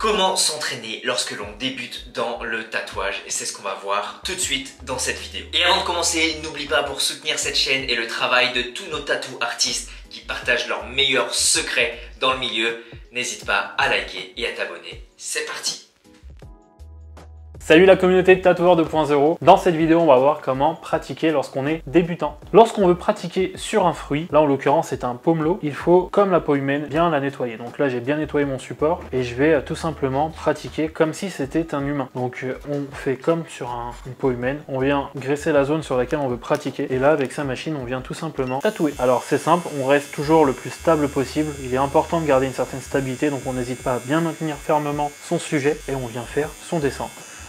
Comment s'entraîner lorsque l'on débute dans le tatouage? Et c'est ce qu'on va voir tout de suite dans cette vidéo. Et avant de commencer, n'oublie pas pour soutenir cette chaîne et le travail de tous nos tatou artistes qui partagent leurs meilleurs secrets dans le milieu, n'hésite pas à liker et à t'abonner. C'est parti! Salut la communauté de tatoueurs 2.0. Dans cette vidéo, on va voir comment pratiquer lorsqu'on est débutant. Lorsqu'on veut pratiquer sur un fruit, là en l'occurrence c'est un pomelo, il faut, comme la peau humaine, bien la nettoyer. Donc là j'ai bien nettoyé mon support et je vais tout simplement pratiquer comme si c'était un humain. Donc on fait comme sur une peau humaine, on vient graisser la zone sur laquelle on veut pratiquer et là avec sa machine on vient tout simplement tatouer. Alors c'est simple, on reste toujours le plus stable possible. Il est important de garder une certaine stabilité, donc on n'hésite pas à bien maintenir fermement son sujet et on vient faire son dessin.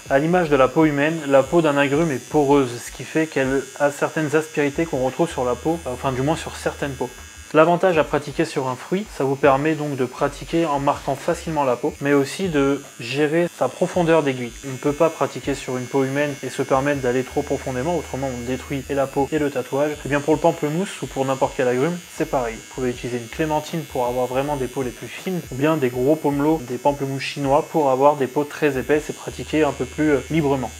À l'image de la peau humaine, la peau d'un agrume est poreuse, ce qui fait qu'elle a certaines aspérités qu'on retrouve sur la peau, enfin du moins sur certaines peaux. L'avantage à pratiquer sur un fruit, ça vous permet donc de pratiquer en marquant facilement la peau, mais aussi de gérer sa profondeur d'aiguille. On ne peut pas pratiquer sur une peau humaine et se permettre d'aller trop profondément, autrement on détruit et la peau et le tatouage. Et bien pour le pamplemousse ou pour n'importe quel agrume, c'est pareil. Vous pouvez utiliser une clémentine pour avoir vraiment des peaux les plus fines, ou bien des gros pomelos, des pamplemousses chinois pour avoir des peaux très épaisses et pratiquer un peu plus librement.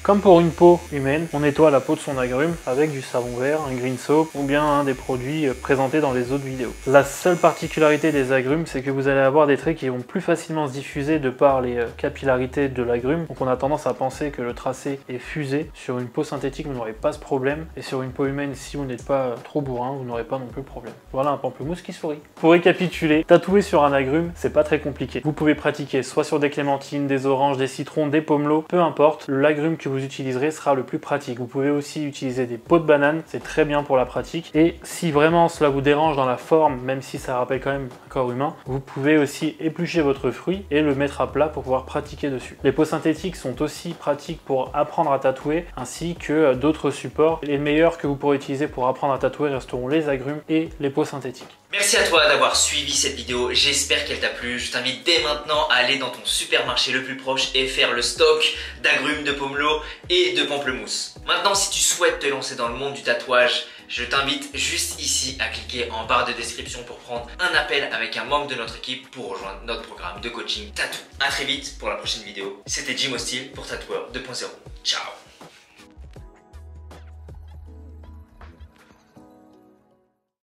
Comme pour une peau humaine, on nettoie la peau de son agrume avec du savon vert, un green soap ou bien un des produits présentés dans les autres vidéos. La seule particularité des agrumes, c'est que vous allez avoir des traits qui vont plus facilement se diffuser de par les capillarités de l'agrume. Donc on a tendance à penser que le tracé est fusé. Sur une peau synthétique, vous n'aurez pas ce problème. Et sur une peau humaine, si vous n'êtes pas trop bourrin, vous n'aurez pas non plus le problème. Voilà un pamplemousse qui sourit. Pour récapituler, tatouer sur un agrume, c'est pas très compliqué. Vous pouvez pratiquer soit sur des clémentines, des oranges, des citrons, des pomelos, peu importe. L'agrume que vous utiliserez sera le plus pratique. Vous pouvez aussi utiliser des peaux de banane, c'est très bien pour la pratique. Et si vraiment cela vous dérange dans la forme, même si ça rappelle quand même un corps humain, vous pouvez aussi éplucher votre fruit et le mettre à plat pour pouvoir pratiquer dessus. Les peaux synthétiques sont aussi pratiques pour apprendre à tatouer, ainsi que d'autres supports. Les meilleurs que vous pourrez utiliser pour apprendre à tatouer resteront les agrumes et les peaux synthétiques. Merci à toi d'avoir suivi cette vidéo, j'espère qu'elle t'a plu. Je t'invite dès maintenant à aller dans ton supermarché le plus proche et faire le stock d'agrumes, de pomelo et de pamplemousse. Maintenant, si tu souhaites te lancer dans le monde du tatouage, je t'invite juste ici à cliquer en barre de description pour prendre un appel avec un membre de notre équipe pour rejoindre notre programme de coaching tatou. A très vite pour la prochaine vidéo. C'était Jim Hostile pour Tatoueur 2.0. Ciao.